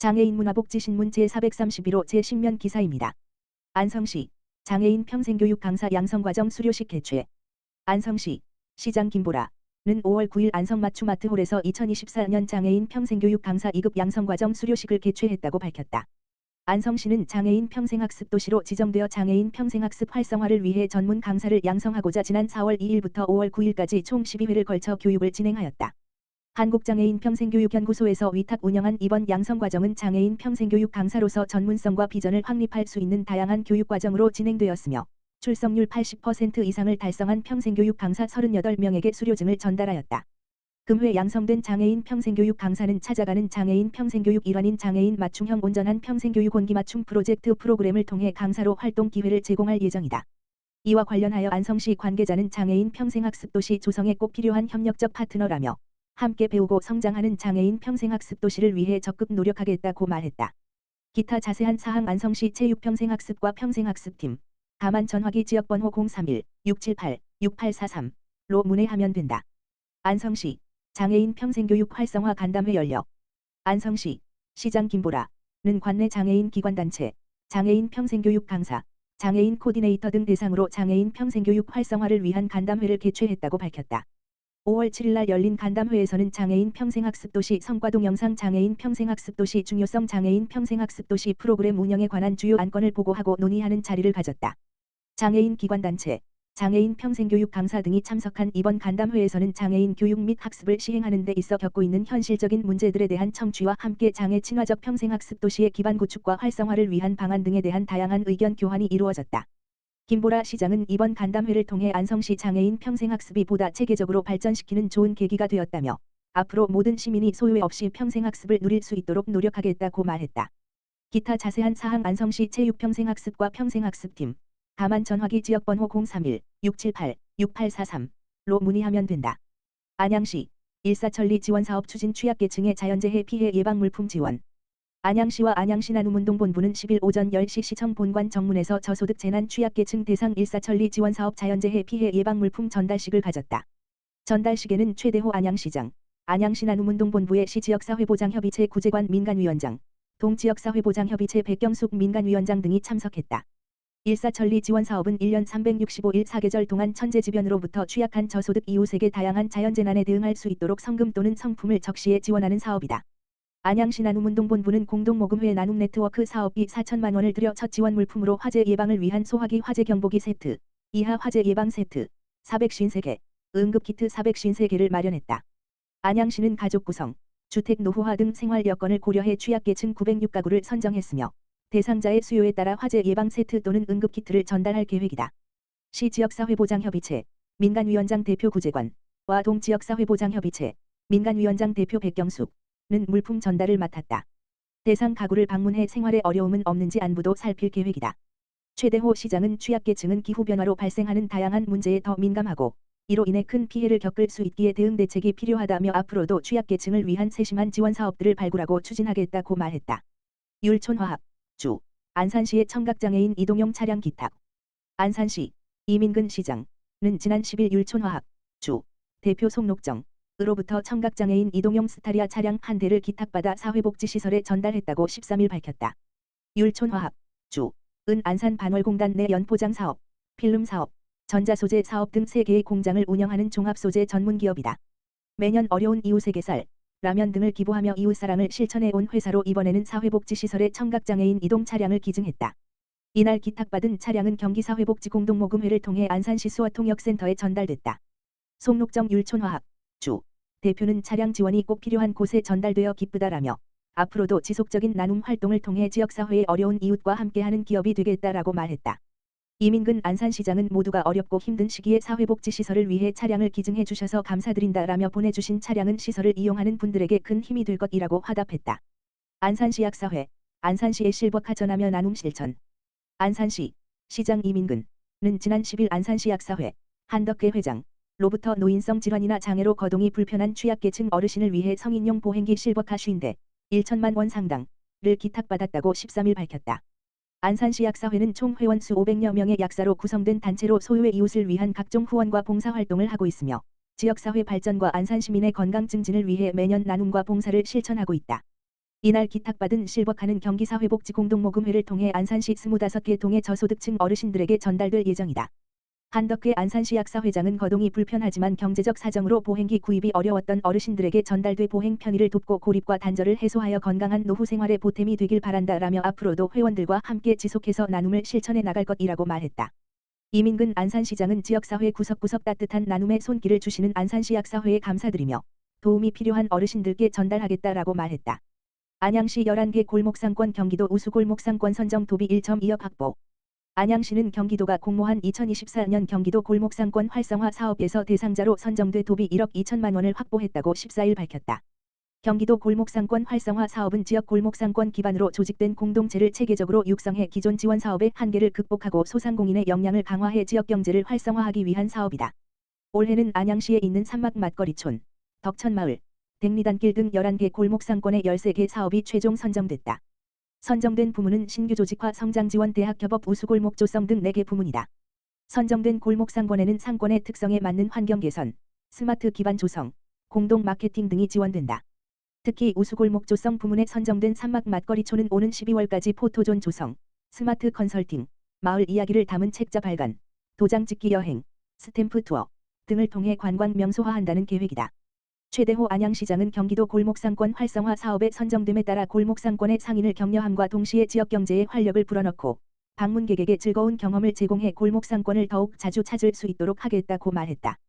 장애인 문화복지신문 제431호 제10면 기사입니다. 안성시 장애인 평생교육 강사 양성과정 수료식 개최. 안성시 시장 김보라는 5월 9일 안성 맞춤아트홀에서 2024년 장애인 평생교육 강사 2급 양성과정 수료식을 개최했다고 밝혔다. 안성시는 장애인 평생학습도시로 지정되어 장애인 평생학습 활성화를 위해 전문 강사를 양성하고자 지난 4월 2일부터 5월 9일까지 총 12회를 걸쳐 교육을 진행하였다. 한국장애인 평생교육연구소에서 위탁 운영한 이번 양성과정은 장애인 평생교육 강사로서 전문성과 비전을 확립할 수 있는 다양한 교육과정으로 진행되었으며 출석률 80% 이상을 달성한 평생교육 강사 38명에게 수료증을 전달하였다. 금회 양성된 장애인 평생교육 강사는 찾아가는 장애인 평생교육 일환인 장애인 맞춤형 온전한 평생교육 온기맞춤 프로젝트 프로그램을 통해 강사로 활동 기회를 제공할 예정이다. 이와 관련하여 안성시 관계자는 장애인 평생학습도시 조성에 꼭 필요한 협력적 파트너라며 함께 배우고 성장하는 장애인 평생학습도시를 위해 적극 노력하겠다고 말했다. 기타 자세한 사항 안성시 체육평생학습과 평생학습팀 다만 전화기 지역번호 031-678-6843로 문의하면 된다. 안성시 장애인 평생교육 활성화 간담회 열려. 안성시 시장 김보라는 관내 장애인 기관단체, 장애인 평생교육 강사, 장애인 코디네이터 등 대상으로 장애인 평생교육 활성화를 위한 간담회를 개최했다고 밝혔다. 5월 7일날 열린 간담회에서는 장애인 평생학습도시 성과 동영상 장애인 평생학습도시 중요성 장애인 평생학습도시 프로그램 운영에 관한 주요 안건을 보고하고 논의하는 자리를 가졌다. 장애인 기관단체, 장애인 평생교육 강사 등이 참석한 이번 간담회에서는 장애인 교육 및 학습을 시행하는 데 있어 겪고 있는 현실적인 문제들에 대한 청취와 함께 장애 친화적 평생학습도시의 기반 구축과 활성화를 위한 방안 등에 대한 다양한 의견 교환이 이루어졌다. 김보라 시장은 이번 간담회를 통해 안성시 장애인 평생학습이 보다 체계적으로 발전시키는 좋은 계기가 되었다며 앞으로 모든 시민이 소외 없이 평생학습을 누릴 수 있도록 노력하겠다고 말했다. 기타 자세한 사항 안성시 체육평생학습과 평생학습팀 다만 전화기 지역번호 031-678-6843로 문의하면 된다. 안양시 일사천리 지원사업 추진 취약계층의 자연재해 피해 예방 물품 지원. 안양시와 안양시 나눔운동본부는 10일 오전 10시 시청 본관 정문에서 저소득 재난 취약계층 대상 일사천리 지원사업 자연재해 피해 예방 물품 전달식을 가졌다. 전달식에는 최대호 안양시장, 안양시 나눔운동본부의 시지역사회보장협의체 구재관 민간위원장, 동지역사회보장협의체 백경숙 민간위원장 등이 참석했다. 일사천리 지원사업은 1년 365일 4계절 동안 천재지변으로부터 취약한 저소득 이웃에게 다양한 자연재난에 대응할 수 있도록 성금 또는 성품을 적시에 지원하는 사업이다. 안양시 나눔운동본부는 공동모금회 나눔네트워크 사업비 4천만 원을 들여 첫 지원 물품으로 화재 예방을 위한 소화기 화재 경보기 세트, 이하 화재 예방 세트 453개, 응급키트 453개를 마련했다. 안양시는 가족 구성, 주택 노후화 등 생활 여건을 고려해 취약계층 906가구를 선정했으며 대상자의 수요에 따라 화재 예방 세트 또는 응급키트를 전달할 계획이다. 시 지역사회보장협의체, 민간위원장 대표 구재관과 동지역사회보장협의체, 민간위원장 대표 백경숙 는 물품 전달을 맡았다. 대상 가구를 방문해 생활에 어려움은 없는지 안부도 살필 계획이다. 최대호 시장은 취약계층은 기후변화로 발생하는 다양한 문제에 더 민감하고 이로 인해 큰 피해를 겪을 수 있기에 대응 대책이 필요하다며 앞으로도 취약계층을 위한 세심한 지원 사업들을 발굴하고 추진하겠다고 말했다. 율촌화합 주 안산시의 청각장애인 이동용 차량 기탁. 안산시 이민근 시장은 지난 10일 율촌화합 주 대표 송록정 으로부터 청각장애인 이동용 스타리아 차량 한 대를 기탁받아 사회복지시설에 전달했다고 13일 밝혔다. 율촌화합 주은 안산 반월공단 내 연포장 사업, 필름 사업, 전자소재 사업 등 3개의 공장을 운영하는 종합소재 전문기업이다. 매년 어려운 이웃에게 쌀, 라면 등을 기부하며 이웃사랑을 실천해온 회사로 이번에는 사회복지시설에 청각장애인 이동 차량을 기증했다. 이날 기탁받은 차량은 경기사회복지공동모금회를 통해 안산시 수어통역센터에 전달됐다. 송록정 율촌화합 주 대표는 차량 지원이 꼭 필요한 곳에 전달되어 기쁘다라며 앞으로도 지속적인 나눔 활동을 통해 지역사회의 어려운 이웃과 함께하는 기업이 되겠다라고 말했다. 이민근 안산시장은 모두가 어렵고 힘든 시기에 사회복지시설을 위해 차량을 기증해 주셔서 감사드린다라며 보내주신 차량은 시설을 이용하는 분들에게 큰 힘이 될 것이라고 화답했다. 안산시약사회, 안산시의 실버카 전하며 나눔 실천. 안산시 시장 이민근은 지난 10일 안산시약사회 한덕계 회장 로부터 노인성 질환이나 장애로 거동이 불편한 취약계층 어르신을 위해 성인용 보행기 실버카 50대 1천만 원 상당을 기탁받았다고 13일 밝혔다. 안산시 약사회는 총 회원수 500여 명의 약사로 구성된 단체로 소외 이웃을 위한 각종 후원과 봉사활동을 하고 있으며 지역사회 발전과 안산 시민의 건강 증진을 위해 매년 나눔과 봉사를 실천하고 있다. 이날 기탁받은 실버카는 경기사회복지공동모금회를 통해 안산시 25개 동의 저소득층 어르신들에게 전달될 예정이다. 한덕회 안산시약사 회장은 거동이 불편하지만 경제적 사정으로 보행기 구입이 어려웠던 어르신들에게 전달돼 보행 편의를 돕고 고립과 단절을 해소하여 건강한 노후 생활에 보탬이 되길 바란다라며 앞으로도 회원들과 함께 지속해서 나눔을 실천해 나갈 것이라고 말했다. 이민근 안산시장은 지역사회 구석구석 따뜻한 나눔의 손길을 주시는 안산시약사회에 감사드리며 도움이 필요한 어르신들께 전달하겠다라고 말했다. 안양시 11개 골목상권 경기도 우수골목상권 선정 도비 1.2억 확보. 안양시는 경기도가 공모한 2024년 경기도 골목상권 활성화 사업에서 대상자로 선정돼 도비 1억 2천만 원을 확보했다고 14일 밝혔다. 경기도 골목상권 활성화 사업은 지역 골목상권 기반으로 조직된 공동체를 체계적으로 육성해 기존 지원 사업의 한계를 극복하고 소상공인의 역량을 강화해 지역경제를 활성화하기 위한 사업이다. 올해는 안양시에 있는 삼막 맛거리촌, 덕천마을, 백리단길 등 11개 골목상권의 13개 사업이 최종 선정됐다. 선정된 부문은 신규 조직화 성장지원 대학협업 우수골목 조성 등 4개 부문이다. 선정된 골목상권에는 상권의 특성에 맞는 환경 개선, 스마트 기반 조성, 공동 마케팅 등이 지원된다. 특히 우수골목 조성 부문에 선정된 삼막 맛거리촌은 오는 12월까지 포토존 조성, 스마트 컨설팅, 마을 이야기를 담은 책자 발간, 도장 찍기 여행, 스탬프 투어 등을 통해 관광 명소화한다는 계획이다. 최대호 안양시장은 경기도 골목상권 활성화 사업에 선정됨에 따라 골목상권의 상인을 격려함과 동시에 지역경제에 활력을 불어넣고 방문객에게 즐거운 경험을 제공해 골목상권을 더욱 자주 찾을 수 있도록 하겠다고 말했다.